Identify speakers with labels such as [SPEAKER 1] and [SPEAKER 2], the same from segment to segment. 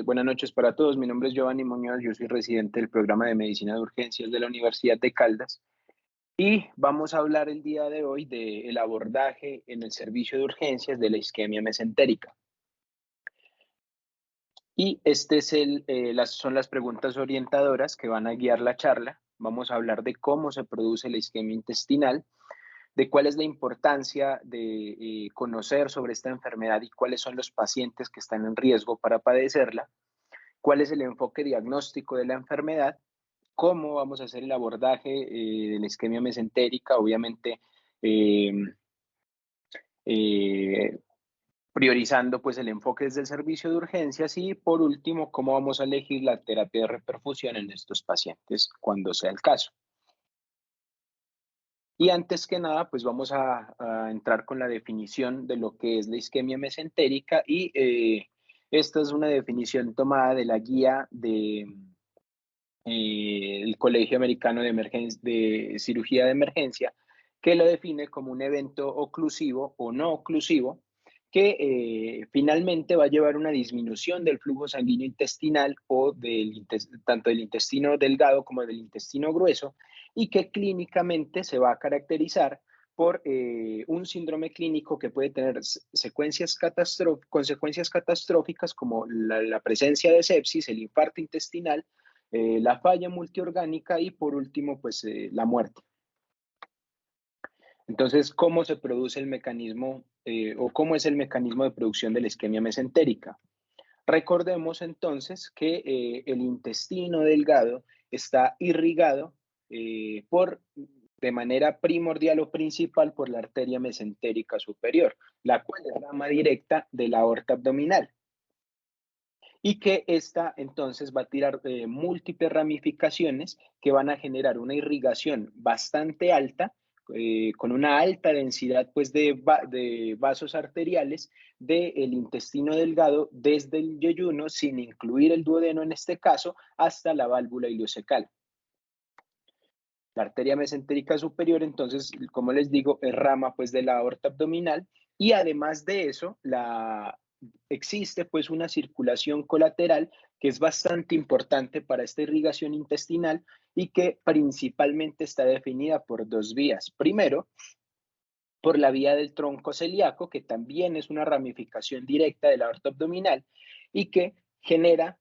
[SPEAKER 1] buenas noches para todos. Mi nombre es Giovanni Muñoz, yo soy residente del programa de Medicina de Urgencias de la Universidad de Caldas y vamos a hablar el día de hoy del abordaje en el servicio de urgencias de la isquemia mesentérica. Y son las preguntas orientadoras que van a guiar la charla. Vamos a hablar de cómo se produce la isquemia intestinal, de cuál es la importancia de conocer sobre esta enfermedad y cuáles son los pacientes que están en riesgo para padecerla, cuál es el enfoque diagnóstico de la enfermedad, cómo vamos a hacer el abordaje de la isquemia mesentérica, obviamente eh, eh, priorizando pues el enfoque desde el servicio de urgencias y por último, cómo vamos a elegir la terapia de reperfusión en estos pacientes cuando sea el caso. Y antes que nada, pues vamos a entrar con la definición de lo que es la isquemia mesentérica y esta es una definición tomada de la guía el Colegio Americano de Cirugía de Emergencia, que lo define como un evento oclusivo o no oclusivo que finalmente va a llevar una disminución del flujo sanguíneo intestinal o tanto del intestino delgado como del intestino grueso y que clínicamente se va a caracterizar por un síndrome clínico que puede tener consecuencias catastróficas como la presencia de sepsis, el infarto intestinal, la falla multiorgánica y por último, pues la muerte. Entonces, ¿cómo se produce el mecanismo o cómo es el mecanismo de producción de la isquemia mesentérica? Recordemos entonces que el intestino delgado está irrigado de manera primordial o principal por la arteria mesentérica superior, la cual es rama directa de la aorta abdominal. Y que esta entonces va a tirar múltiples ramificaciones que van a generar una irrigación bastante alta, con una alta densidad pues, de vasos arteriales del intestino delgado desde el yeyuno, sin incluir el duodeno en este caso, hasta la válvula ileocecal. La arteria mesentérica superior, entonces, como les digo, es rama pues, de la aorta abdominal y además de eso, existe pues una circulación colateral que es bastante importante para esta irrigación intestinal y que principalmente está definida por dos vías. Primero, por la vía del tronco celíaco, que también es una ramificación directa de la aorta abdominal y que genera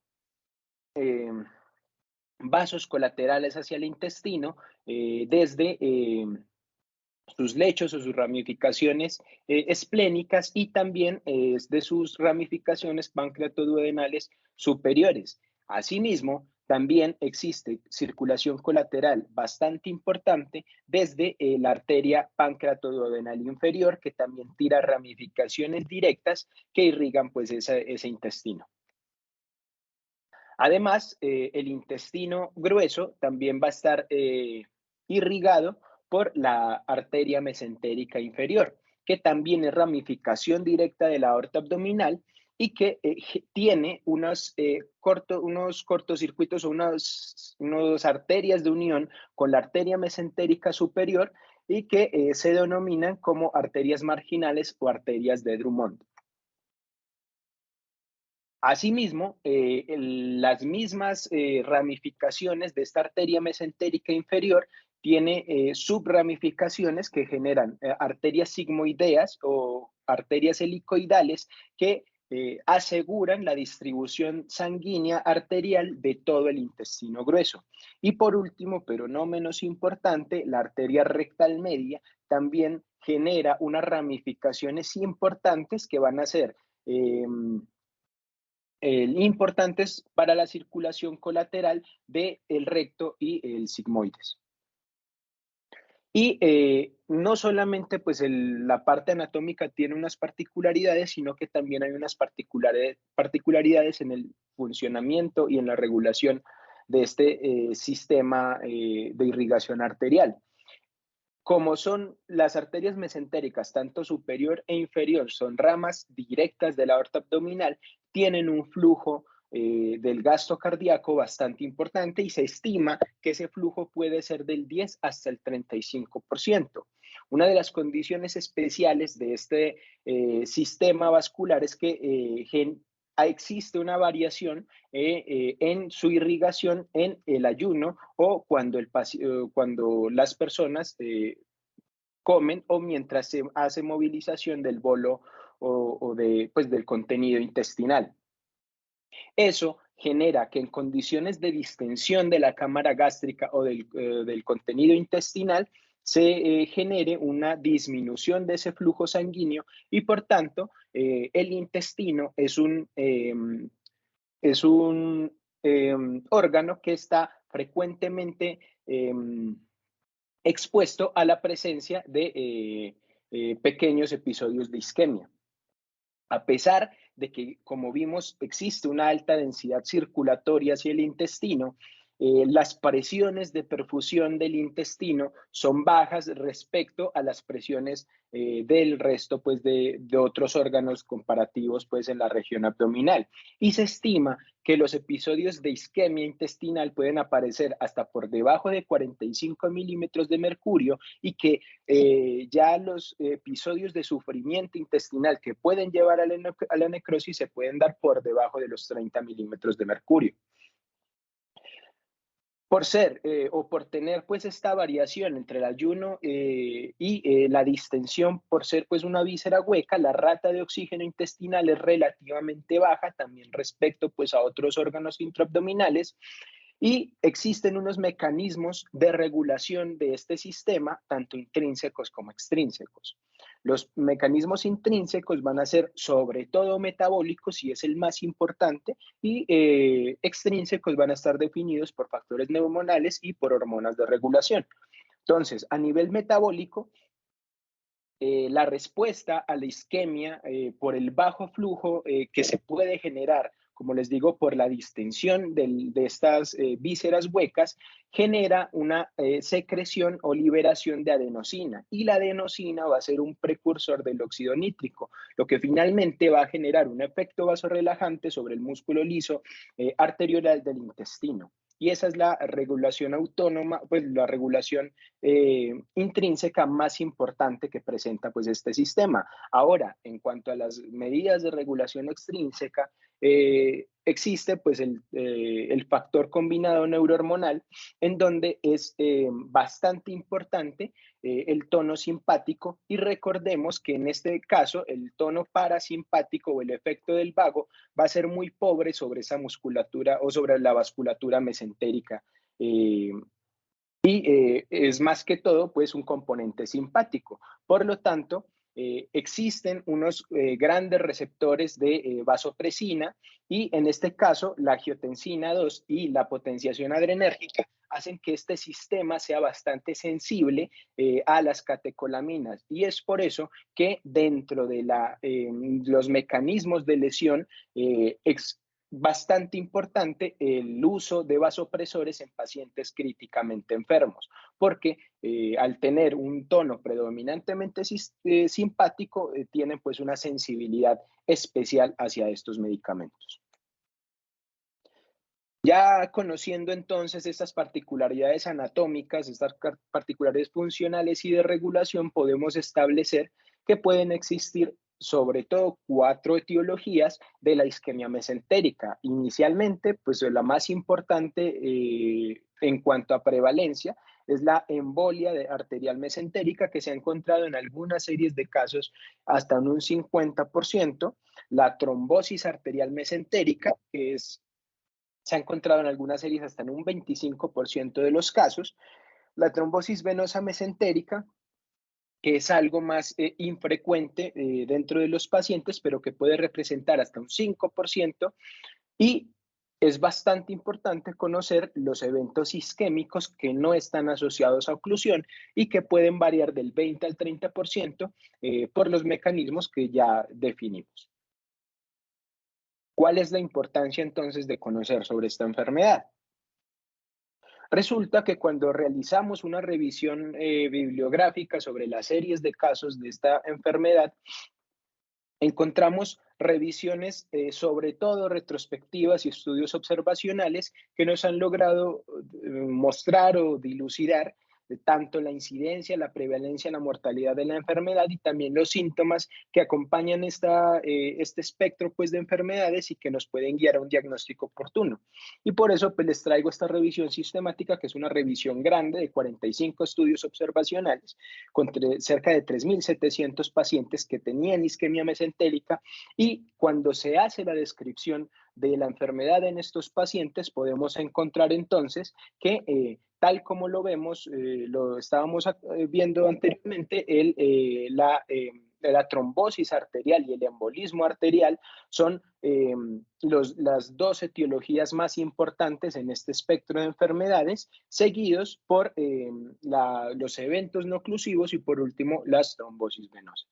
[SPEAKER 1] vasos colaterales hacia el intestino desde sus lechos o sus ramificaciones esplénicas y también de sus ramificaciones pancreatoduodenales superiores. Asimismo, también existe circulación colateral bastante importante desde la arteria pancreatoduodenal inferior, que también tira ramificaciones directas que irrigan pues ese intestino. Además, el intestino grueso también va a estar irrigado por la arteria mesentérica inferior, que también es ramificación directa de la aorta abdominal y que tiene unos cortocircuitos o unas arterias de unión con la arteria mesentérica superior y que se denominan como arterias marginales o arterias de Drummond. Asimismo, las mismas ramificaciones de esta arteria mesentérica inferior tiene subramificaciones que generan arterias sigmoideas o arterias helicoidales que aseguran la distribución sanguínea arterial de todo el intestino grueso. Y por último, pero no menos importante, la arteria rectal media también genera unas ramificaciones importantes que van a ser importantes para la circulación colateral del recto y el sigmoides. Y no solamente pues la parte anatómica tiene unas particularidades, sino que también hay unas particularidades en el funcionamiento y en la regulación de este sistema de irrigación arterial. Como son las arterias mesentéricas, tanto superior e inferior, son ramas directas de la aorta abdominal, tienen un flujo del gasto cardíaco bastante importante y se estima que ese flujo puede ser del 10 hasta el 35%. Una de las condiciones especiales de este sistema vascular es que existe una variación en su irrigación en el ayuno o cuando las personas comen o mientras se hace movilización del bolo pues, del contenido intestinal. Eso genera que en condiciones de distensión de la cámara gástrica o del contenido intestinal se genere una disminución de ese flujo sanguíneo y por tanto el intestino es un órgano que está frecuentemente expuesto a la presencia de pequeños episodios de isquemia. A pesar de que, como vimos, existe una alta densidad circulatoria hacia el intestino, las presiones de perfusión del intestino son bajas respecto a las presiones del resto pues, de otros órganos comparativos pues, en la región abdominal. Y se estima que los episodios de isquemia intestinal pueden aparecer hasta por debajo de 45 milímetros de mercurio y que ya los episodios de sufrimiento intestinal que pueden llevar a la necrosis se pueden dar por debajo de los 30 milímetros de mercurio. Por ser o por tener pues esta variación entre el ayuno y la distensión, por ser pues una víscera hueca, la rata de oxígeno intestinal es relativamente baja también respecto pues a otros órganos intraabdominales. Y existen unos mecanismos de regulación de este sistema, tanto intrínsecos como extrínsecos. Los mecanismos intrínsecos van a ser sobre todo metabólicos y es el más importante, y extrínsecos van a estar definidos por factores neuronales y por hormonas de regulación. Entonces, a nivel metabólico, la respuesta a la isquemia por el bajo flujo que se puede generar, como les digo, por la distensión de estas vísceras huecas, genera una secreción o liberación de adenosina. Y la adenosina va a ser un precursor del óxido nítrico, lo que finalmente va a generar un efecto vasorrelajante sobre el músculo liso arteriolar del intestino. Y esa es la regulación autónoma, pues la regulación intrínseca más importante que presenta pues este sistema. Ahora, en cuanto a las medidas de regulación extrínseca, existe pues el factor combinado neurohormonal, en donde es bastante importante el tono simpático, y recordemos que en este caso el tono parasimpático o el efecto del vago va a ser muy pobre sobre esa musculatura o sobre la vasculatura mesentérica. Es más que todo pues un componente simpático. Por lo tanto, existen unos grandes receptores de vasopresina, y en este caso la angiotensina 2 y la potenciación adrenérgica hacen que este sistema sea bastante sensible a las catecolaminas, y es por eso que dentro de los mecanismos de lesión bastante importante el uso de vasopresores en pacientes críticamente enfermos, porque al tener un tono predominantemente simpático, tienen pues una sensibilidad especial hacia estos medicamentos. Ya conociendo entonces estas particularidades anatómicas, estas particularidades funcionales y de regulación, podemos establecer que pueden existir sobre todo 4 etiologías de la isquemia mesentérica. Inicialmente, pues la más importante en cuanto a prevalencia es la embolia arterial mesentérica, que se ha encontrado en algunas series de casos hasta en un 50%, la trombosis arterial mesentérica, que se ha encontrado en algunas series hasta en un 25% de los casos, la trombosis venosa mesentérica, que es algo más infrecuente dentro de los pacientes, pero que puede representar hasta un 5%, y es bastante importante conocer los eventos isquémicos que no están asociados a oclusión y que pueden variar del 20 al 30% por los mecanismos que ya definimos. ¿Cuál es la importancia entonces de conocer sobre esta enfermedad? Resulta que cuando realizamos una revisión bibliográfica sobre las series de casos de esta enfermedad, encontramos revisiones, sobre todo retrospectivas y estudios observacionales, que nos han logrado mostrar o dilucidar de tanto la incidencia, la prevalencia, la mortalidad de la enfermedad y también los síntomas que acompañan este espectro pues, de enfermedades y que nos pueden guiar a un diagnóstico oportuno. Y por eso pues, les traigo esta revisión sistemática, que es una revisión grande de 45 estudios observacionales con cerca de 3.700 pacientes que tenían isquemia mesentérica, y cuando se hace la descripción de la enfermedad en estos pacientes, podemos encontrar entonces que, tal como lo vemos, lo estábamos viendo anteriormente, la trombosis arterial y el embolismo arterial son las dos etiologías más importantes en este espectro de enfermedades, seguidos por los eventos no oclusivos y por último las trombosis venosas.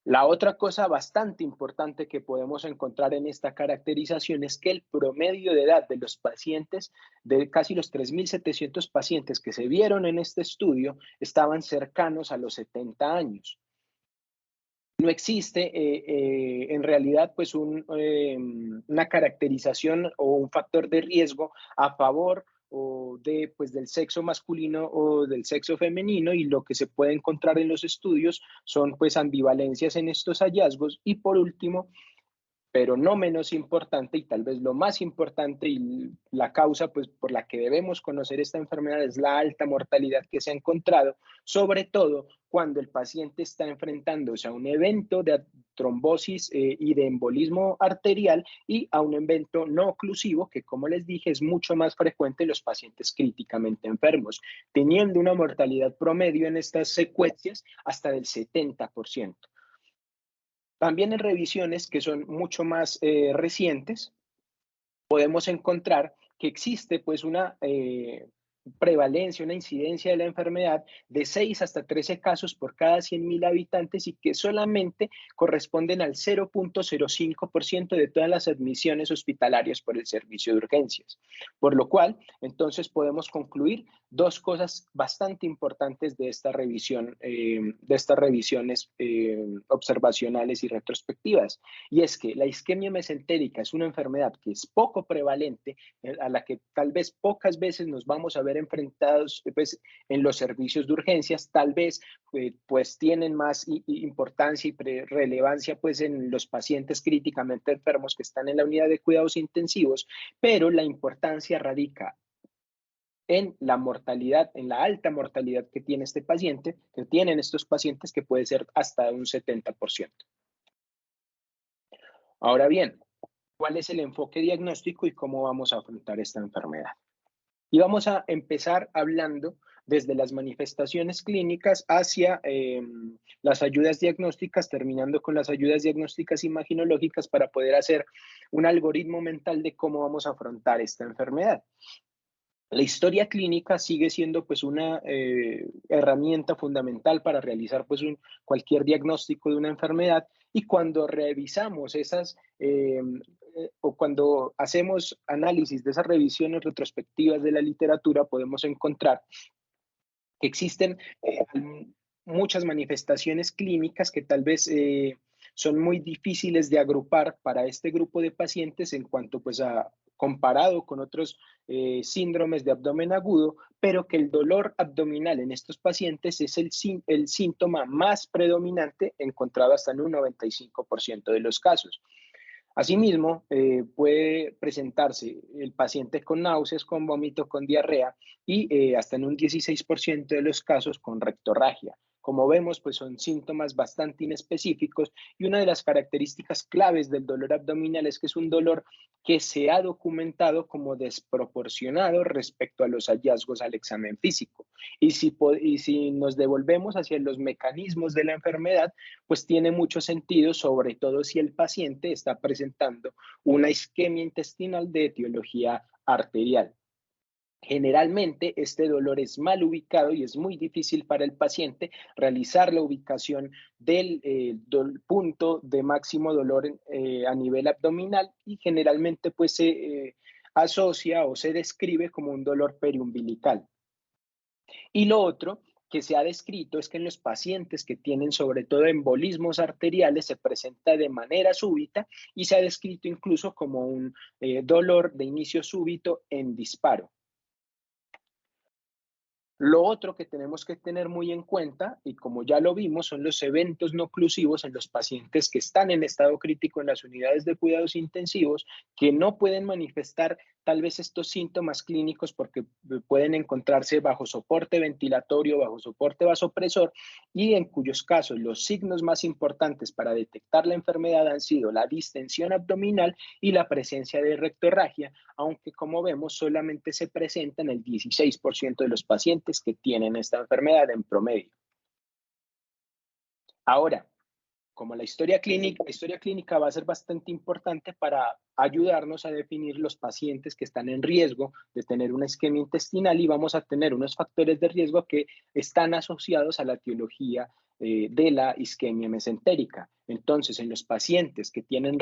[SPEAKER 1] La otra cosa bastante importante que podemos encontrar en esta caracterización es que el promedio de edad de los pacientes, de casi los 3.700 pacientes que se vieron en este estudio, estaban cercanos a los 70 años. No existe en realidad pues una caracterización o un factor de riesgo a favor pues, del sexo masculino o del sexo femenino, y lo que se puede encontrar en los estudios son pues ambivalencias en estos hallazgos. Y por último, pero no menos importante, y tal vez lo más importante y la causa pues, por la que debemos conocer esta enfermedad, es la alta mortalidad que se ha encontrado, sobre todo cuando el paciente está enfrentándose a un evento de trombosis y de embolismo arterial y a un evento no oclusivo, que como les dije es mucho más frecuente en los pacientes críticamente enfermos, teniendo una mortalidad promedio en estas secuencias hasta del 70%. También en revisiones que son mucho más recientes, podemos encontrar que existe pues una prevalencia, una incidencia de la enfermedad de 6 hasta 13 casos por cada 100.000 habitantes, y que solamente corresponden al 0.05% de todas las admisiones hospitalarias por el servicio de urgencias. Por lo cual, entonces podemos concluir dos cosas bastante importantes de esta revisión, de estas revisiones observacionales y retrospectivas, y es que la isquemia mesentérica es una enfermedad que es poco prevalente, a la que tal vez pocas veces nos vamos a ver enfrentados pues, en los servicios de urgencias, tal vez pues tienen más importancia y relevancia pues en los pacientes críticamente enfermos que están en la unidad de cuidados intensivos, pero la importancia radica en la mortalidad, en la alta mortalidad que tiene este paciente, que tienen estos pacientes, que puede ser hasta un 70%. Ahora bien, ¿cuál es el enfoque diagnóstico y cómo vamos a afrontar esta enfermedad? Y vamos a empezar hablando desde las manifestaciones clínicas hacia las ayudas diagnósticas, terminando con las ayudas diagnósticas imaginológicas, para poder hacer un algoritmo mental de cómo vamos a afrontar esta enfermedad. La historia clínica sigue siendo pues una herramienta fundamental para realizar pues cualquier diagnóstico de una enfermedad, y cuando revisamos o cuando hacemos análisis de esas revisiones retrospectivas de la literatura, podemos encontrar que existen muchas manifestaciones clínicas que tal vez son muy difíciles de agrupar para este grupo de pacientes en cuanto pues a comparado con otros síndromes de abdomen agudo, pero que el dolor abdominal en estos pacientes es el síntoma más predominante, encontrado hasta en un 95% de los casos. Asimismo, puede presentarse el paciente con náuseas, con vómito, con diarrea, y hasta en un 16% de los casos con rectorragia. Como vemos, pues son síntomas bastante inespecíficos, y una de las características claves del dolor abdominal es que es un dolor que se ha documentado como desproporcionado respecto a los hallazgos al examen físico. Y si nos devolvemos hacia los mecanismos de la enfermedad, pues tiene mucho sentido, sobre todo si el paciente está presentando una isquemia intestinal de etiología arterial. Generalmente este dolor es mal ubicado y es muy difícil para el paciente realizar la ubicación del punto de máximo dolor a nivel abdominal, y generalmente pues se asocia o se describe como un dolor periumbilical. Y lo otro que se ha descrito es que en los pacientes que tienen sobre todo embolismos arteriales se presenta de manera súbita, y se ha descrito incluso como un dolor de inicio súbito en disparo. Lo otro que tenemos que tener muy en cuenta, y como ya lo vimos, son los eventos no oclusivos en los pacientes que están en estado crítico en las unidades de cuidados intensivos, que no pueden manifestar tal vez estos síntomas clínicos porque pueden encontrarse bajo soporte ventilatorio, bajo soporte vasopresor, y en cuyos casos los signos más importantes para detectar la enfermedad han sido la distensión abdominal y la presencia de rectorragia, aunque como vemos solamente se presenta en el 16% de los pacientes que tienen esta enfermedad en promedio. Ahora, como la historia clínica va a ser bastante importante para ayudarnos a definir los pacientes que están en riesgo de tener una isquemia intestinal, y vamos a tener unos factores de riesgo que están asociados a la etiología de la isquemia mesentérica. Entonces, en los pacientes que tienen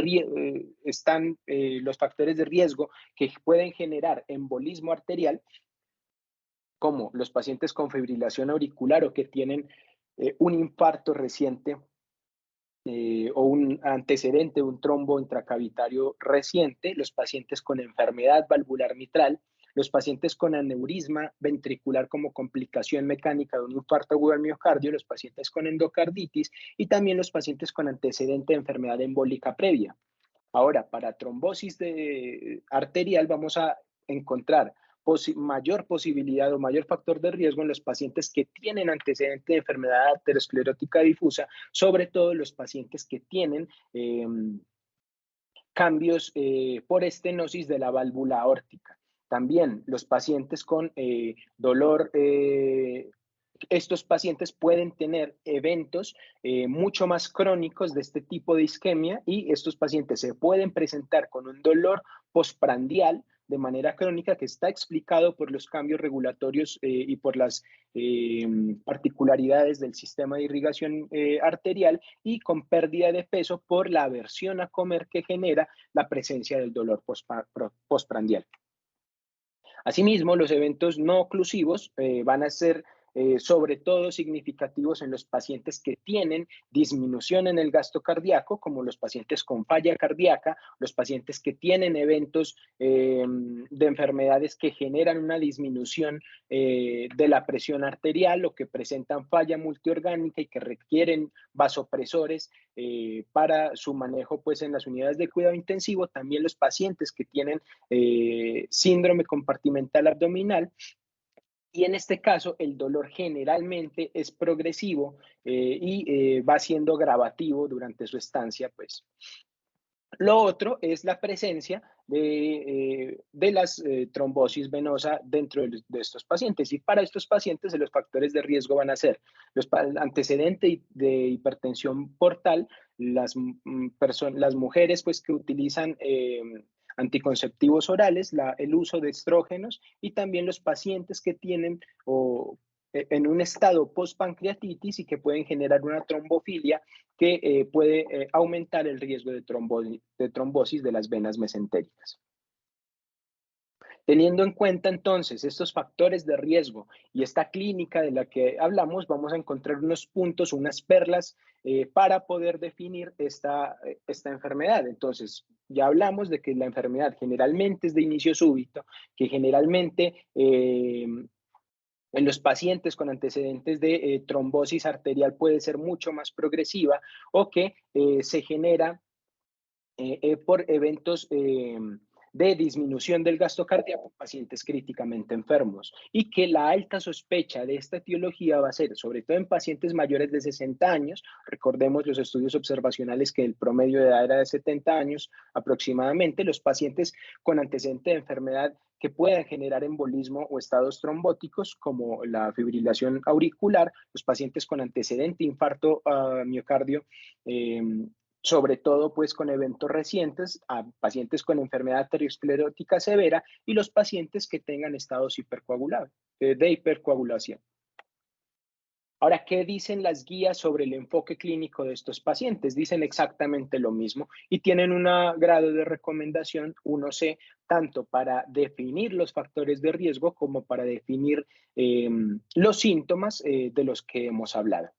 [SPEAKER 1] están los factores de riesgo que pueden generar embolismo arterial, como los pacientes con fibrilación auricular o que tienen un infarto reciente o un antecedente de un trombo intracavitario reciente, los pacientes con enfermedad valvular mitral, los pacientes con aneurisma ventricular como complicación mecánica de un infarto agudo al miocardio, los pacientes con endocarditis y también los pacientes con antecedente de enfermedad embólica previa. Ahora, para trombosis arterial vamos a encontrar mayor posibilidad o mayor factor de riesgo en los pacientes que tienen antecedente de enfermedad arteriosclerótica difusa, sobre todo los pacientes que tienen cambios por estenosis de la válvula aórtica. También los pacientes con dolor, estos pacientes pueden tener eventos mucho más crónicos de este tipo de isquemia, y estos pacientes se pueden presentar con un dolor postprandial de manera crónica que está explicado por los cambios regulatorios y por las particularidades del sistema de irrigación arterial, y con pérdida de peso por la aversión a comer que genera la presencia del dolor postprandial. Asimismo, los eventos no oclusivos van a ser sobre todo significativos en los pacientes que tienen disminución en el gasto cardíaco, como los pacientes con falla cardíaca, los pacientes que tienen eventos de enfermedades que generan una disminución de la presión arterial o que presentan falla multiorgánica y que requieren vasopresores para su manejo pues, en las unidades de cuidado intensivo. También los pacientes que tienen síndrome compartimental abdominal, y en este caso el dolor generalmente es progresivo y va siendo gravativo durante su estancia, pues. Lo otro es la presencia de las trombosis venosa dentro de estos pacientes, y para estos pacientes los factores de riesgo van a ser los antecedentes de hipertensión portal, las mujeres pues, que utilizan anticonceptivos orales, el uso de estrógenos, y también los pacientes que tienen en un estado postpancreatitis y que pueden generar una trombofilia que puede aumentar el riesgo de trombosis de las venas mesentéricas. Teniendo en cuenta entonces estos factores de riesgo y esta clínica de la que hablamos, vamos a encontrar unos puntos, unas perlas para poder definir esta enfermedad. Entonces, ya hablamos de que la enfermedad generalmente es de inicio súbito, que generalmente en los pacientes con antecedentes de trombosis arterial puede ser mucho más progresiva, o que se genera por eventos de disminución del gasto cardíaco en pacientes críticamente enfermos, y que la alta sospecha de esta etiología va a ser sobre todo en pacientes mayores de 60 años. Recordemos los estudios observacionales que el promedio de edad era de 70 años aproximadamente, los pacientes con antecedente de enfermedad que puedan generar embolismo o estados trombóticos como la fibrilación auricular, los pacientes con antecedente de infarto miocardio, sobre todo pues con eventos recientes, a pacientes con enfermedad arteriosclerótica severa y los pacientes que tengan estados de hipercoagulación. Ahora, ¿qué dicen las guías sobre el enfoque clínico de estos pacientes? Dicen exactamente lo mismo y tienen un grado de recomendación 1C, tanto para definir los factores de riesgo como para definir los síntomas de los que hemos hablado.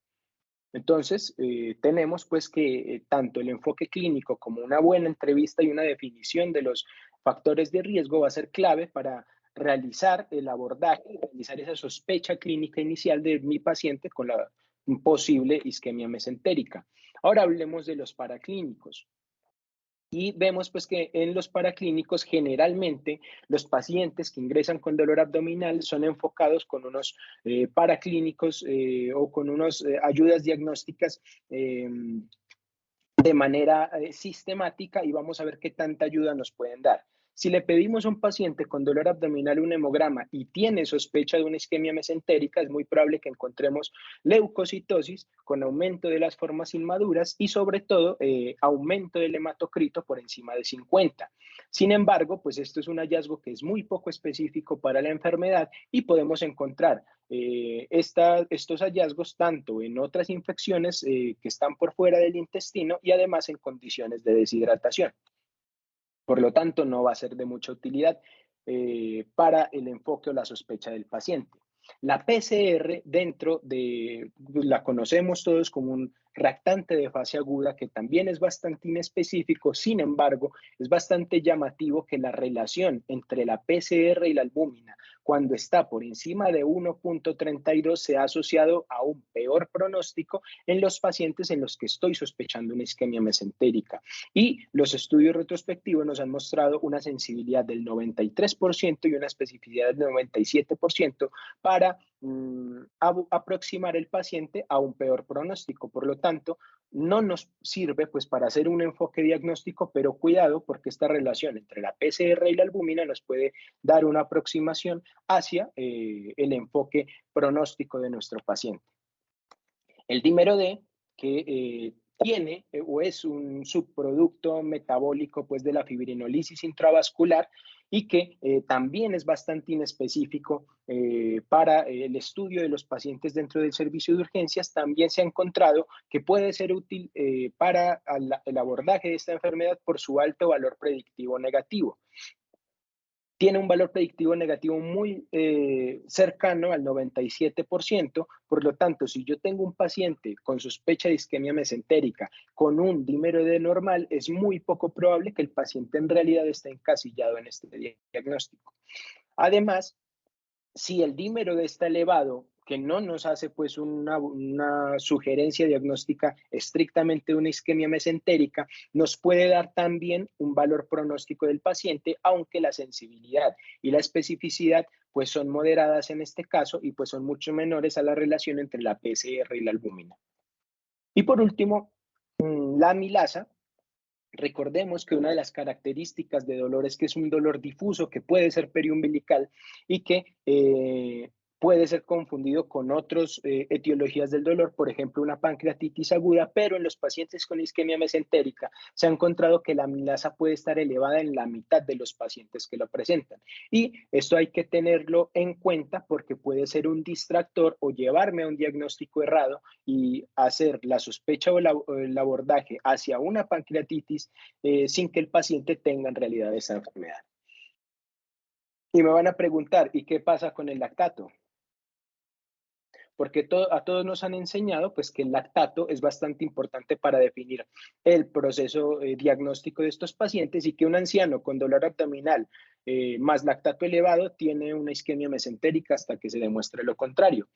[SPEAKER 1] Entonces, tenemos pues que tanto el enfoque clínico como una buena entrevista y una definición de los factores de riesgo va a ser clave para realizar el abordaje, realizar esa sospecha clínica inicial de mi paciente con la posible isquemia mesentérica. Ahora hablemos de los paraclínicos. Y vemos pues que en los paraclínicos generalmente los pacientes que ingresan con dolor abdominal son enfocados con unos paraclínicos o con unas ayudas diagnósticas de manera sistemática y vamos a ver qué tanta ayuda nos pueden dar. Si le pedimos a un paciente con dolor abdominal un hemograma y tiene sospecha de una isquemia mesentérica, es muy probable que encontremos leucocitosis con aumento de las formas inmaduras y sobre todo aumento del hematocrito por encima de 50. Sin embargo, pues esto es un hallazgo que es muy poco específico para la enfermedad y podemos encontrar estos hallazgos tanto en otras infecciones que están por fuera del intestino y además en condiciones de deshidratación. Por lo tanto, no va a ser de mucha utilidad para el enfoque o la sospecha del paciente. La PCR la conocemos todos como un reactante de fase aguda que también es bastante inespecífico, sin embargo, es bastante llamativo que la relación entre la PCR y la albúmina, cuando está por encima de 1.32, se ha asociado a un peor pronóstico en los pacientes en los que estoy sospechando una isquemia mesentérica. Y los estudios retrospectivos nos han mostrado una sensibilidad del 93% y una especificidad del 97% para aproximar el paciente a un peor pronóstico. Por lo tanto, no nos sirve pues para hacer un enfoque diagnóstico, pero cuidado porque esta relación entre la PCR y la albúmina nos puede dar una aproximación hacia el enfoque pronóstico de nuestro paciente. El dímero D, que tiene o es un subproducto metabólico pues, de la fibrinolisis intravascular y que también es bastante inespecífico para el estudio de los pacientes dentro del servicio de urgencias, también se ha encontrado que puede ser útil para el abordaje de esta enfermedad por su alto valor predictivo negativo. Tiene un valor predictivo negativo muy cercano al 97%, por lo tanto, si yo tengo un paciente con sospecha de isquemia mesentérica con un dímero D normal, es muy poco probable que el paciente en realidad esté encasillado en este diagnóstico. Además, si el dímero D está elevado, que no nos hace pues una sugerencia diagnóstica estrictamente de una isquemia mesentérica, nos puede dar también un valor pronóstico del paciente, aunque la sensibilidad y la especificidad pues son moderadas en este caso y pues son mucho menores a la relación entre la PCR y la albúmina. Y por último, la amilasa. Recordemos que una de las características de dolor es que es un dolor difuso que puede ser periumbilical y que puede ser confundido con otras etiologías del dolor, por ejemplo, una pancreatitis aguda, pero en los pacientes con isquemia mesentérica se ha encontrado que la amilasa puede estar elevada en la mitad de los pacientes que lo presentan. Y esto hay que tenerlo en cuenta porque puede ser un distractor o llevarme a un diagnóstico errado y hacer la sospecha o el abordaje hacia una pancreatitis sin que el paciente tenga en realidad esa enfermedad. Y me van a preguntar, ¿y qué pasa con el lactato? Porque a todos nos han enseñado pues, que el lactato es bastante importante para definir el proceso diagnóstico de estos pacientes y que un anciano con dolor abdominal más lactato elevado tiene una isquemia mesentérica hasta que se demuestre lo contrario.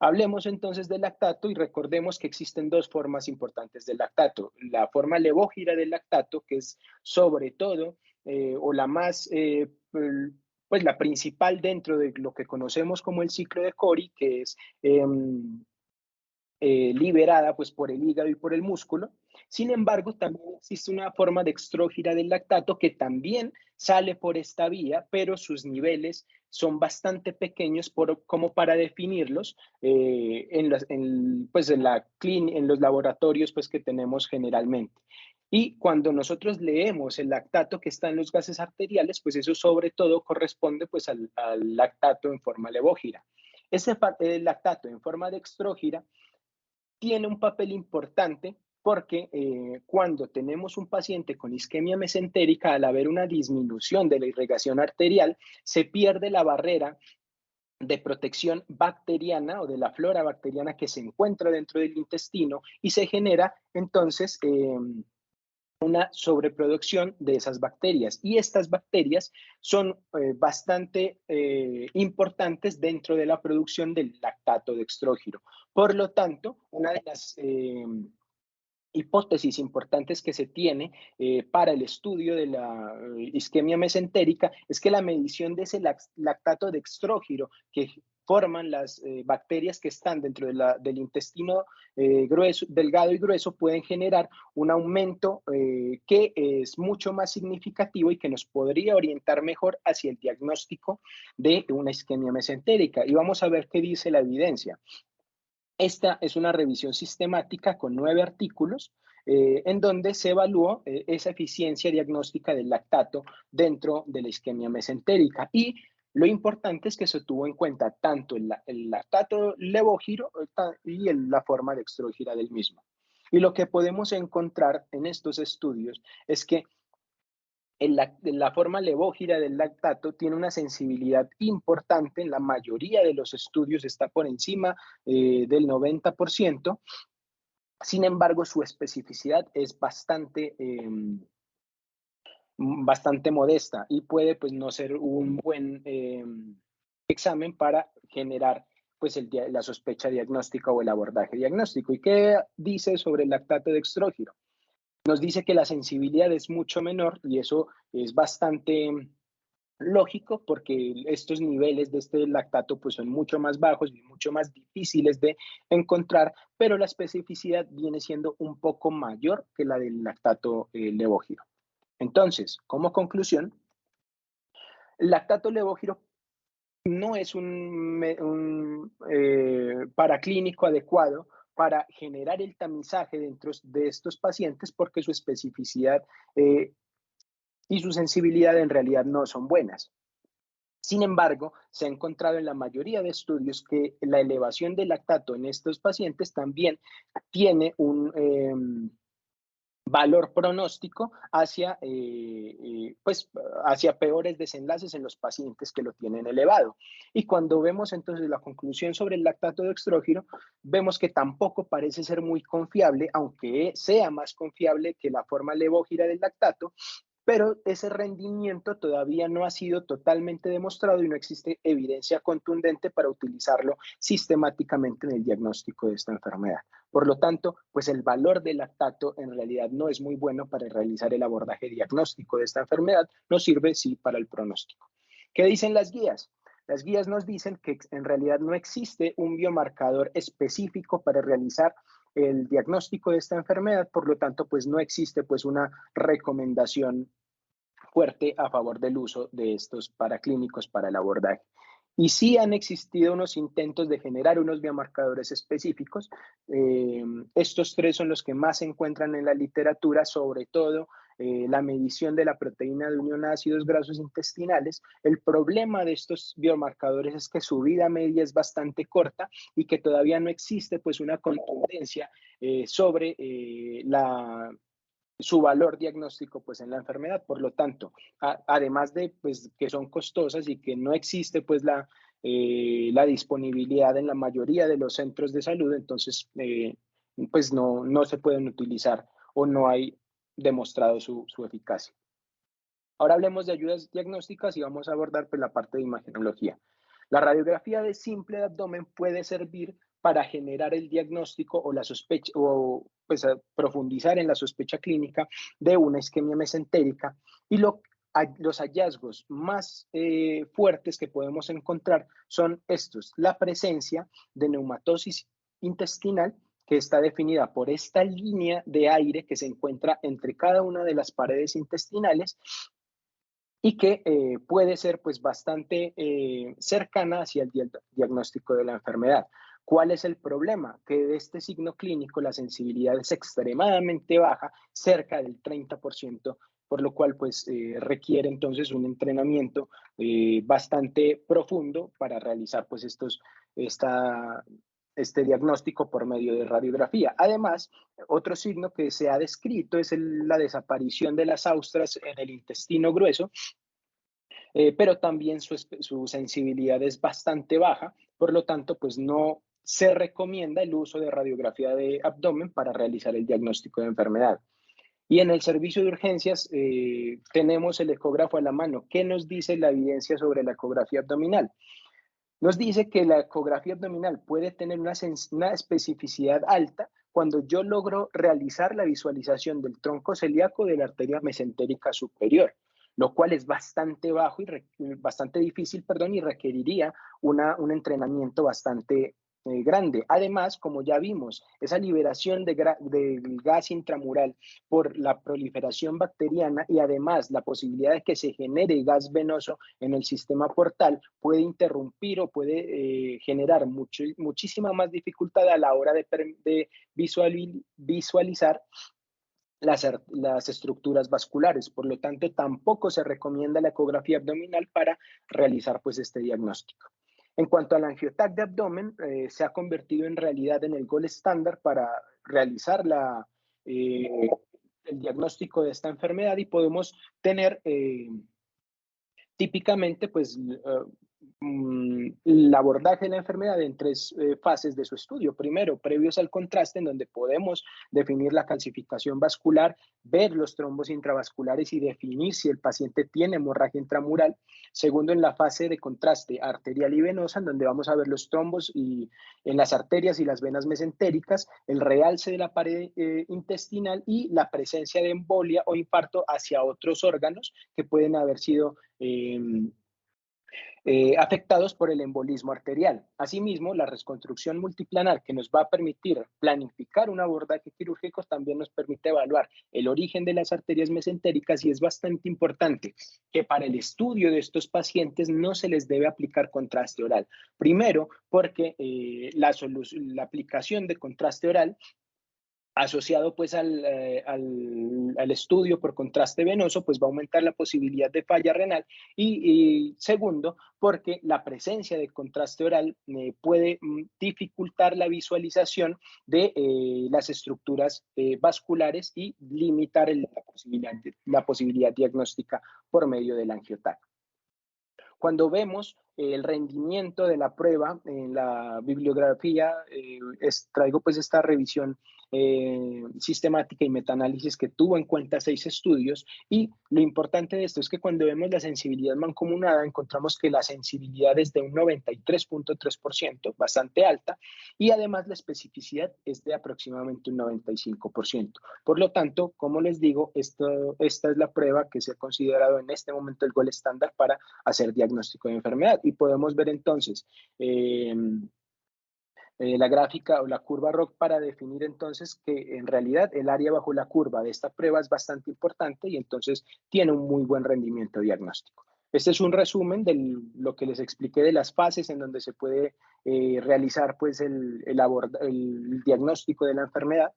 [SPEAKER 1] Hablemos entonces del lactato y recordemos que existen dos formas importantes del lactato. La forma levógira del lactato, que es sobre todo o la más pues la principal dentro de lo que conocemos como el ciclo de Cori, que es liberada pues, por el hígado y por el músculo. Sin embargo, también existe una forma de extrógira del lactato que también sale por esta vía, pero sus niveles son bastante pequeños como para definirlos pues en los laboratorios pues, que tenemos generalmente. Y cuando nosotros leemos el lactato que está en los gases arteriales, pues eso sobre todo corresponde pues, al lactato en forma levógira. Ese lactato en forma de extrógira tiene un papel importante porque cuando tenemos un paciente con isquemia mesentérica, al haber una disminución de la irrigación arterial, se pierde la barrera de protección bacteriana o de la flora bacteriana que se encuentra dentro del intestino y se genera entonces una sobreproducción de esas bacterias. Y estas bacterias son bastante importantes dentro de la producción del lactato dextrógiro. Por lo tanto, una de las hipótesis importantes que se tiene para el estudio de la isquemia mesentérica es que la medición de ese lactato dextrógiro que forman las bacterias que están dentro del intestino grueso, delgado y grueso pueden generar un aumento que es mucho más significativo y que nos podría orientar mejor hacia el diagnóstico de una isquemia mesentérica. Y vamos a ver qué dice la evidencia. Esta es una revisión sistemática con 9 artículos en donde se evaluó esa eficiencia diagnóstica del lactato dentro de la isquemia mesentérica. Y lo importante es que se tuvo en cuenta tanto el lactato levógiro y la forma dextrógira del mismo. Y lo que podemos encontrar en estos estudios es que la forma levógira del lactato tiene una sensibilidad importante, en la mayoría de los estudios está por encima del 90%. Sin embargo, su especificidad es bastante modesta y puede pues no ser un buen examen para generar pues la sospecha diagnóstica o el abordaje diagnóstico. ¿Y qué dice sobre el lactato dextrógiro? Nos dice que la sensibilidad es mucho menor y eso es bastante lógico porque estos niveles de este lactato pues son mucho más bajos y mucho más difíciles de encontrar, pero la especificidad viene siendo un poco mayor que la del lactato levógiro. Entonces, como conclusión, el lactato levógiro no es un paraclínico adecuado para generar el tamizaje dentro de estos pacientes porque su especificidad y su sensibilidad en realidad no son buenas. Sin embargo, se ha encontrado en la mayoría de estudios que la elevación del lactato en estos pacientes también tiene un valor pronóstico hacia peores desenlaces en los pacientes que lo tienen elevado. Y cuando vemos entonces la conclusión sobre el lactato dextrógiro, vemos que tampoco parece ser muy confiable, aunque sea más confiable que la forma levógira del lactato, pero ese rendimiento todavía no ha sido totalmente demostrado y no existe evidencia contundente para utilizarlo sistemáticamente en el diagnóstico de esta enfermedad. Por lo tanto, pues el valor del lactato en realidad no es muy bueno para realizar el abordaje diagnóstico de esta enfermedad, nos sirve sí para el pronóstico. ¿Qué dicen las guías? Las guías nos dicen que en realidad no existe un biomarcador específico para realizar el diagnóstico de esta enfermedad, por lo tanto, pues no existe pues una recomendación fuerte a favor del uso de estos paraclínicos para el abordaje. Y sí han existido unos intentos de generar unos biomarcadores específicos. Estos 3 son los que más se encuentran en la literatura, sobre todo la medición de la proteína de unión a ácidos grasos intestinales. El problema de estos biomarcadores es que su vida media es bastante corta y que todavía no existe pues una contundencia sobre su valor diagnóstico pues en la enfermedad. Por lo tanto, además de pues que son costosas y que no existe pues la disponibilidad en la mayoría de los centros de salud, entonces pues no se pueden utilizar o no hay demostrado su eficacia. Ahora hablemos de ayudas diagnósticas y vamos a abordar pues, la parte de imagenología. La radiografía de simple de abdomen puede servir para generar el diagnóstico o la sospecha o pues, profundizar en la sospecha clínica de una isquemia mesentérica y los hallazgos más fuertes que podemos encontrar son estos: la presencia de neumatosis intestinal, que está definida por esta línea de aire que se encuentra entre cada una de las paredes intestinales y que puede ser pues bastante cercana hacia el diagnóstico de la enfermedad. ¿Cuál es el problema? Que de este signo clínico la sensibilidad es extremadamente baja, cerca del 30%, por lo cual pues requiere entonces un entrenamiento bastante profundo para realizar pues este diagnóstico por medio de radiografía. Además, otro signo que se ha descrito es la desaparición de las austras en el intestino grueso, pero también su sensibilidad es bastante baja, por lo tanto, pues no se recomienda el uso de radiografía de abdomen para realizar el diagnóstico de enfermedad. Y en el servicio de urgencias tenemos el ecógrafo a la mano. ¿Qué nos dice la evidencia sobre la ecografía abdominal? Nos dice que la ecografía abdominal puede tener una especificidad alta cuando yo logro realizar la visualización del tronco celíaco de la arteria mesentérica superior, lo cual es bastante bajo y bastante difícil, perdón, y requeriría un entrenamiento bastante grande. Además, como ya vimos, esa liberación del gas intramural por la proliferación bacteriana y además la posibilidad de que se genere gas venoso en el sistema portal puede interrumpir o puede generar muchísima más dificultad a la hora de visualizar las estructuras vasculares. Por lo tanto, tampoco se recomienda la ecografía abdominal para realizar pues este diagnóstico. En cuanto al angioTAC de abdomen, se ha convertido en realidad en el gold estándar para realizar el diagnóstico de esta enfermedad y podemos tener típicamente pues el abordaje de la enfermedad en tres fases de su estudio. Primero, previos al contraste, en donde podemos definir la calcificación vascular, ver los trombos intravasculares y definir si el paciente tiene hemorragia intramural. Segundo, en la fase de contraste arterial y venosa, en donde vamos a ver los trombos en las arterias y las venas mesentéricas, el realce de la pared intestinal y la presencia de embolia o infarto hacia otros órganos que pueden haber sido afectados por el embolismo arterial. Asimismo, la reconstrucción multiplanar que nos va a permitir planificar un abordaje quirúrgico también nos permite evaluar el origen de las arterias mesentéricas y es bastante importante que para el estudio de estos pacientes no se les debe aplicar contraste oral. Primero, porque la aplicación de contraste oral asociado pues al estudio por contraste venoso, pues va a aumentar la posibilidad de falla renal y segundo, porque la presencia de contraste oral puede dificultar la visualización de las estructuras vasculares y limitar la posibilidad diagnóstica por medio del angioTAC. Cuando vemos el rendimiento de la prueba en la bibliografía, traigo pues esta revisión sistemática y metaanálisis que tuvo en cuenta 6 estudios y lo importante de esto es que cuando vemos la sensibilidad mancomunada encontramos que la sensibilidad es de un 93.3%, bastante alta, y además la especificidad es de aproximadamente un 95%. Por lo tanto, como les digo, esta es la prueba que se ha considerado en este momento el gold estándar para hacer diagnóstico de enfermedad y podemos ver entonces la gráfica o la curva ROC para definir entonces que en realidad el área bajo la curva de esta prueba es bastante importante y entonces tiene un muy buen rendimiento diagnóstico. Este es un resumen de lo que les expliqué de las fases en donde se puede realizar pues el diagnóstico de la enfermedad.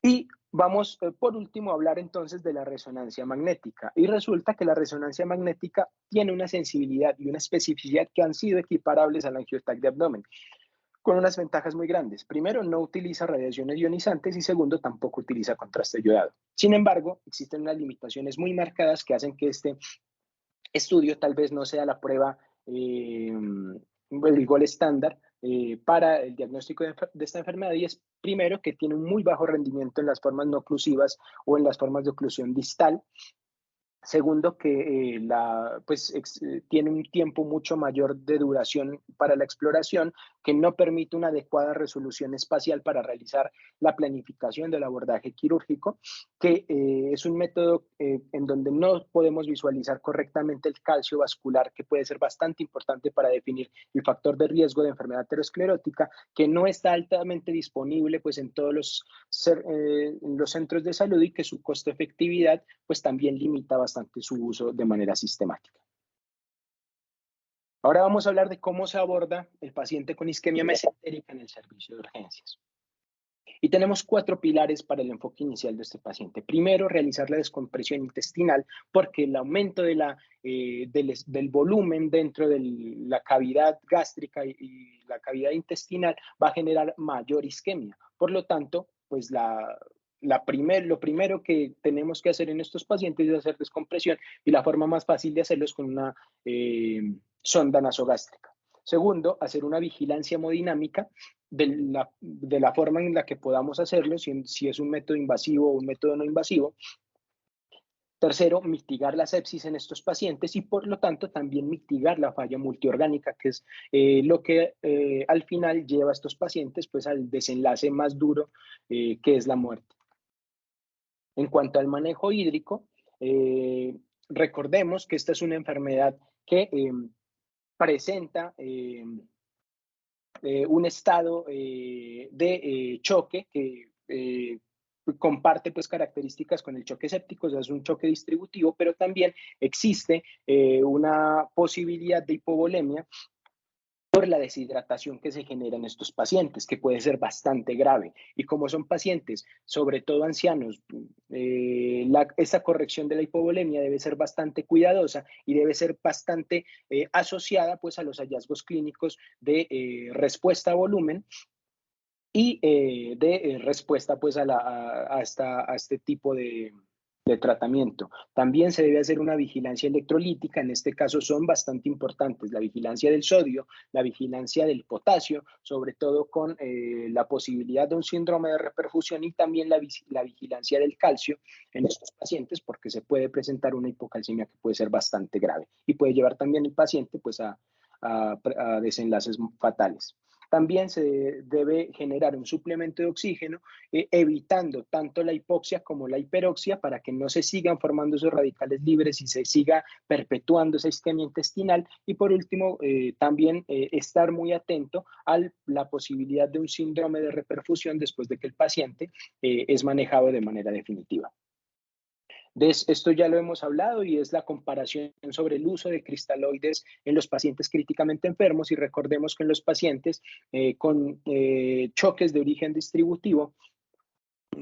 [SPEAKER 1] Y vamos por último a hablar entonces de la resonancia magnética. Y resulta que la resonancia magnética tiene una sensibilidad y una especificidad que han sido equiparables al angioTAC de abdomen, con unas ventajas muy grandes. Primero, no utiliza radiaciones ionizantes y segundo, tampoco utiliza contraste iodado. Sin embargo, existen unas limitaciones muy marcadas que hacen que este estudio tal vez no sea la prueba, el gold estándar para el diagnóstico de esta enfermedad y es primero que tiene un muy bajo rendimiento en las formas no oclusivas o en las formas de oclusión distal. Segundo, que tiene un tiempo mucho mayor de duración para la exploración, que no permite una adecuada resolución espacial para realizar la planificación del abordaje quirúrgico, que es un método en donde no podemos visualizar correctamente el calcio vascular, que puede ser bastante importante para definir el factor de riesgo de enfermedad aterosclerótica, que no está altamente disponible pues, en todos los centros de salud y que su costo-efectividad pues, también limita bastante su uso de manera sistemática. Ahora vamos a hablar de cómo se aborda el paciente con isquemia mesentérica en el servicio de urgencias. Y tenemos 4 pilares para el enfoque inicial de este paciente. Primero, realizar la descompresión intestinal, porque el aumento del volumen dentro de la cavidad gástrica y la cavidad intestinal va a generar mayor isquemia. Por lo tanto, pues lo primero que tenemos que hacer en estos pacientes es hacer descompresión y la forma más fácil de hacerlo es con una sonda nasogástrica. Segundo, hacer una vigilancia hemodinámica de la forma en la que podamos hacerlo, si es un método invasivo o un método no invasivo. Tercero, mitigar la sepsis en estos pacientes y por lo tanto también mitigar la falla multiorgánica, que es lo que al final lleva a estos pacientes pues al desenlace más duro, que es la muerte. En cuanto al manejo hídrico, recordemos que esta es una enfermedad que presenta un estado de choque que comparte pues características con el choque séptico, o sea, es un choque distributivo, pero también existe una posibilidad de hipovolemia por la deshidratación que se genera en estos pacientes, que puede ser bastante grave. Y como son pacientes, sobre todo ancianos, esa corrección de la hipovolemia debe ser bastante cuidadosa y debe ser bastante asociada pues, a los hallazgos clínicos de respuesta a volumen y de respuesta pues, a este tipo de tratamiento. También se debe hacer una vigilancia electrolítica, en este caso son bastante importantes la vigilancia del sodio, la vigilancia del potasio, sobre todo con la posibilidad de un síndrome de reperfusión y también la vigilancia del calcio en estos pacientes porque se puede presentar una hipocalcemia que puede ser bastante grave y puede llevar también el paciente pues, a desenlaces fatales. También se debe generar un suplemento de oxígeno, evitando tanto la hipoxia como la hiperoxia para que no se sigan formando esos radicales libres y se siga perpetuando esa isquemia intestinal. Y por último, también estar muy atento a la posibilidad de un síndrome de reperfusión después de que el paciente es manejado de manera definitiva. Esto ya lo hemos hablado y es la comparación sobre el uso de cristaloides en los pacientes críticamente enfermos y recordemos que en los pacientes con choques de origen distributivo,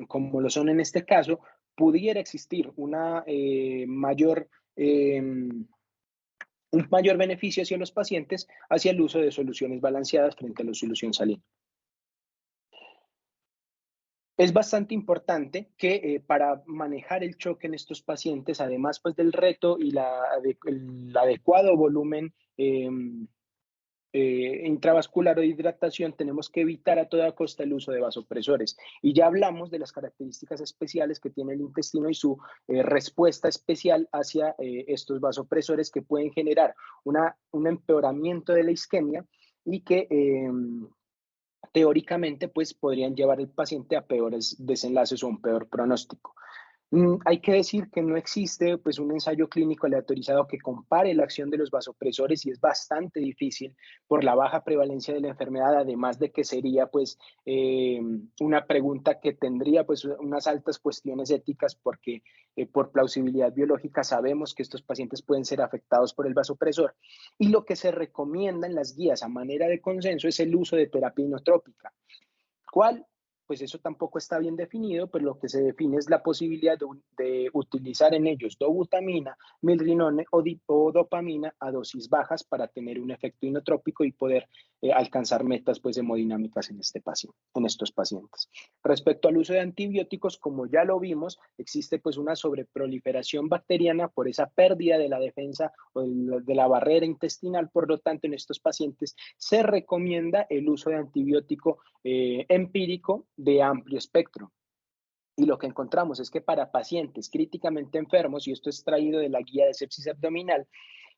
[SPEAKER 1] como lo son en este caso, pudiera existir un mayor beneficio hacia los pacientes hacia el uso de soluciones balanceadas frente a la solución salina. Es bastante importante que para manejar el choque en estos pacientes, además pues, del reto y el adecuado volumen intravascular o de hidratación, tenemos que evitar a toda costa el uso de vasopresores. Y ya hablamos de las características especiales que tiene el intestino y su respuesta especial hacia estos vasopresores que pueden generar un empeoramiento de la isquemia y que teóricamente pues podrían llevar al paciente a peores desenlaces o un peor pronóstico. Hay que decir que no existe pues, un ensayo clínico aleatorizado que compare la acción de los vasopresores y es bastante difícil por la baja prevalencia de la enfermedad, además de que sería pues, una pregunta que tendría pues, unas altas cuestiones éticas porque por plausibilidad biológica sabemos que estos pacientes pueden ser afectados por el vasopresor y lo que se recomienda en las guías a manera de consenso es el uso de terapia inotrópica. ¿Cuál? Pues eso tampoco está bien definido, pero lo que se define es la posibilidad de utilizar en ellos dobutamina, milrinone o dopamina a dosis bajas para tener un efecto inotrópico y poder alcanzar metas pues, hemodinámicas en estos pacientes. Respecto al uso de antibióticos, como ya lo vimos, existe pues, una sobreproliferación bacteriana por esa pérdida de la defensa o de la barrera intestinal. Por lo tanto, en estos pacientes se recomienda el uso de antibiótico empírico de amplio espectro. Y lo que encontramos es que para pacientes críticamente enfermos, y esto es traído de la guía de sepsis abdominal,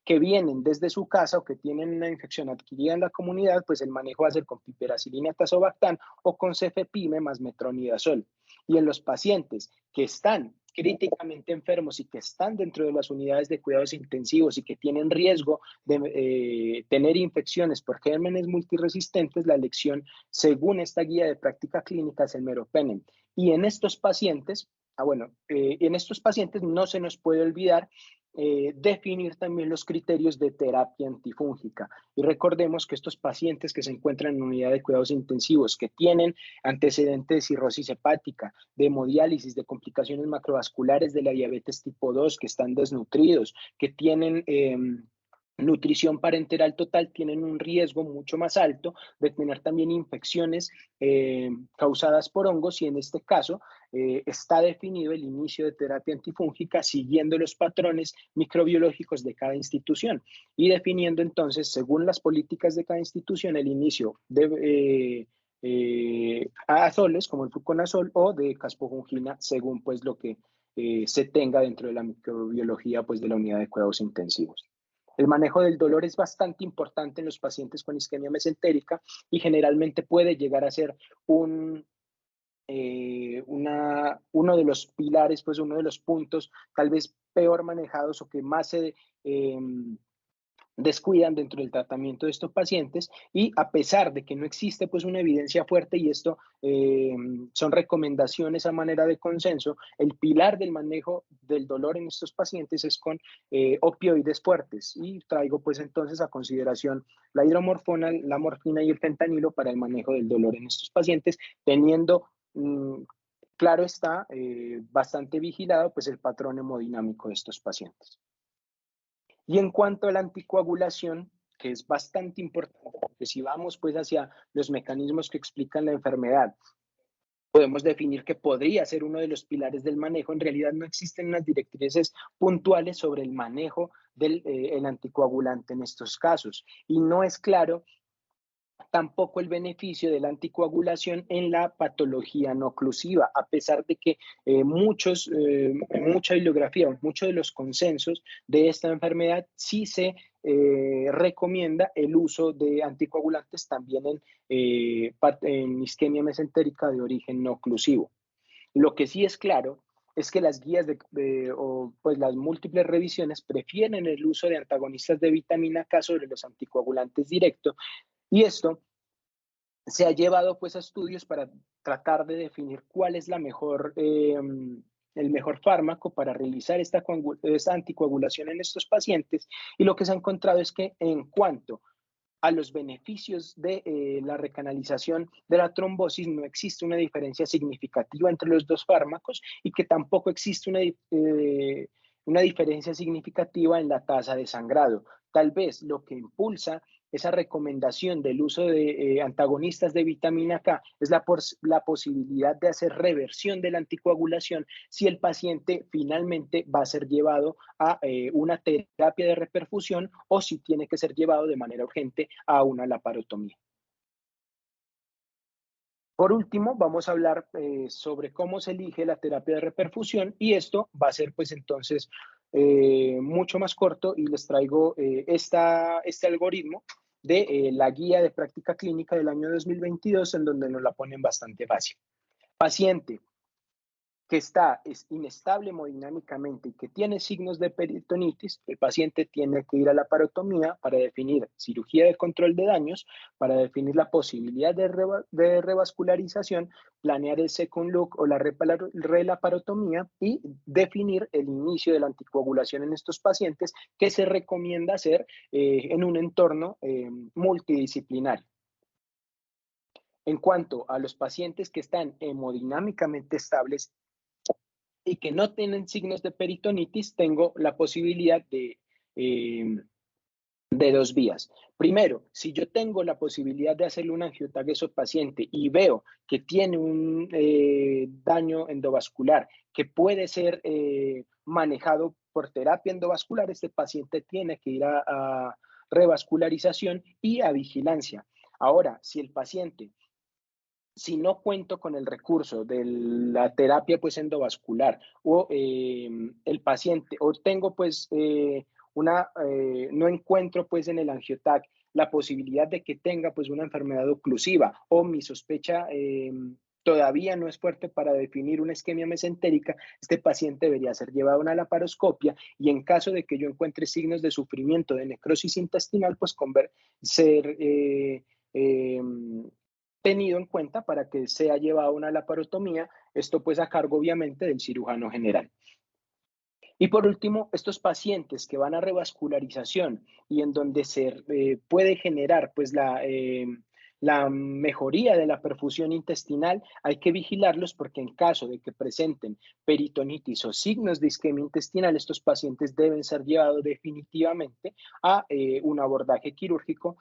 [SPEAKER 1] que vienen desde su casa o que tienen una infección adquirida en la comunidad, pues el manejo va a ser con piperacilina tazobactam o con cefepime más metronidazol. Y en los pacientes que están críticamente enfermos y que están dentro de las unidades de cuidados intensivos y que tienen riesgo de tener infecciones por gérmenes multiresistentes, la elección según esta guía de práctica clínica es el meropenem. Y en estos pacientes, en estos pacientes no se nos puede olvidar definir también los criterios de terapia antifúngica. Y recordemos que estos pacientes que se encuentran en unidad de cuidados intensivos, que tienen antecedentes de cirrosis hepática, de hemodiálisis, de complicaciones macrovasculares de la diabetes tipo 2, que están desnutridos, que tienen nutrición parenteral total, tienen un riesgo mucho más alto de tener también infecciones causadas por hongos y en este caso está definido el inicio de terapia antifúngica siguiendo los patrones microbiológicos de cada institución y definiendo entonces según las políticas de cada institución el inicio azoles, como el fluconazol, o de caspofungina, según pues lo que se tenga dentro de la microbiología pues de la unidad de cuidados intensivos. El manejo del dolor es bastante importante en los pacientes con isquemia mesentérica y generalmente puede llegar a ser uno de los pilares, pues uno de los puntos tal vez peor manejados o que más se descuidan dentro del tratamiento de estos pacientes, y a pesar de que no existe pues una evidencia fuerte, y esto son recomendaciones a manera de consenso, el pilar del manejo del dolor en estos pacientes es con opioides fuertes, y traigo pues entonces a consideración la hidromorfona, la morfina y el fentanilo para el manejo del dolor en estos pacientes, teniendo claro está, bastante vigilado pues el patrón hemodinámico de estos pacientes. Y en cuanto a la anticoagulación, que es bastante importante, porque si vamos pues hacia los mecanismos que explican la enfermedad, podemos definir que podría ser uno de los pilares del manejo. En realidad no existen unas directrices puntuales sobre el manejo del el anticoagulante en estos casos, y no es claro tampoco el beneficio de la anticoagulación en la patología no oclusiva, a pesar de que mucha bibliografía, muchos de los consensos de esta enfermedad sí se recomienda el uso de anticoagulantes también en isquemia mesentérica de origen no oclusivo. Lo que sí es claro es que las guías o pues las múltiples revisiones prefieren el uso de antagonistas de vitamina K sobre los anticoagulantes directos, y esto se ha llevado pues a estudios para tratar de definir cuál es el mejor fármaco para realizar esta anticoagulación en estos pacientes, y lo que se ha encontrado es que en cuanto a los beneficios de la recanalización de la trombosis no existe una diferencia significativa entre los dos fármacos, y que tampoco existe una diferencia significativa en la tasa de sangrado. Tal vez lo que impulsa esa recomendación del uso de antagonistas de vitamina K es la posibilidad de hacer reversión de la anticoagulación si el paciente finalmente va a ser llevado a una terapia de reperfusión, o si tiene que ser llevado de manera urgente a una laparotomía. Por último, vamos a hablar sobre cómo se elige la terapia de reperfusión, y esto va a ser pues entonces mucho más corto, y les traigo este algoritmo de la guía de práctica clínica del año 2022, en donde nos la ponen bastante fácil. Paciente que es inestable hemodinámicamente y que tiene signos de peritonitis, el paciente tiene que ir a la parotomía para definir cirugía de control de daños, para definir la posibilidad de revascularización, planear el second look o la relaparotomía, y definir el inicio de la anticoagulación en estos pacientes, que se recomienda hacer en un entorno multidisciplinario. En cuanto a los pacientes que están hemodinámicamente estables y que no tienen signos de peritonitis, tengo la posibilidad de dos vías. Primero, si yo tengo la posibilidad de hacerle un angiotaque a ese paciente y veo que tiene un daño endovascular que puede ser manejado por terapia endovascular, este paciente tiene que ir a revascularización y a vigilancia. Ahora, si no cuento con el recurso de la terapia pues endovascular, o el paciente, o tengo pues no encuentro pues en el angiotac la posibilidad de que tenga pues una enfermedad oclusiva, o mi sospecha todavía no es fuerte para definir una isquemia mesentérica, este paciente debería ser llevado a una laparoscopia, y en caso de que yo encuentre signos de sufrimiento de necrosis intestinal, pues ser eh, tenido en cuenta para que sea llevado a una laparotomía, esto pues a cargo obviamente del cirujano general. Y por último, estos pacientes que van a revascularización y en donde se puede generar pues la mejoría de la perfusión intestinal, hay que vigilarlos, porque en caso de que presenten peritonitis o signos de isquemia intestinal, estos pacientes deben ser llevados definitivamente a un abordaje quirúrgico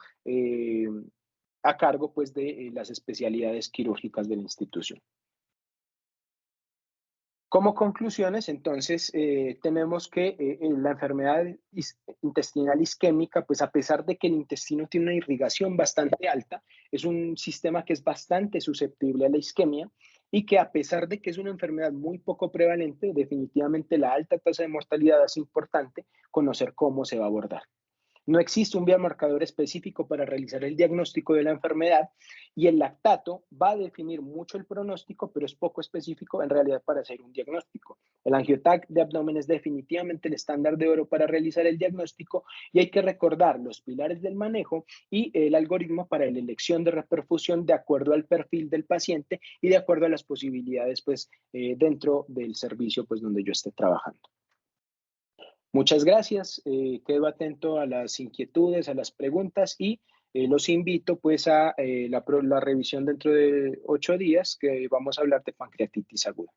[SPEAKER 1] a cargo pues de las especialidades quirúrgicas de la institución. Como conclusiones, entonces, tenemos que la enfermedad intestinal isquémica, pues a pesar de que el intestino tiene una irrigación bastante alta, es un sistema que es bastante susceptible a la isquemia y que a pesar de que es una enfermedad muy poco prevalente, definitivamente la alta tasa de mortalidad es importante conocer cómo se va a abordar. No existe un biomarcador específico para realizar el diagnóstico de la enfermedad y el lactato va a definir mucho el pronóstico, pero es poco específico en realidad para hacer un diagnóstico. El angioTAC de abdomen es definitivamente el estándar de oro para realizar el diagnóstico y hay que recordar los pilares del manejo y el algoritmo para la elección de reperfusión de acuerdo al perfil del paciente y de acuerdo a las posibilidades pues, dentro del servicio pues, donde yo esté trabajando. Muchas gracias. Quedo atento a las inquietudes, a las preguntas y los invito pues a la revisión dentro de 8 días que vamos a hablar de pancreatitis aguda.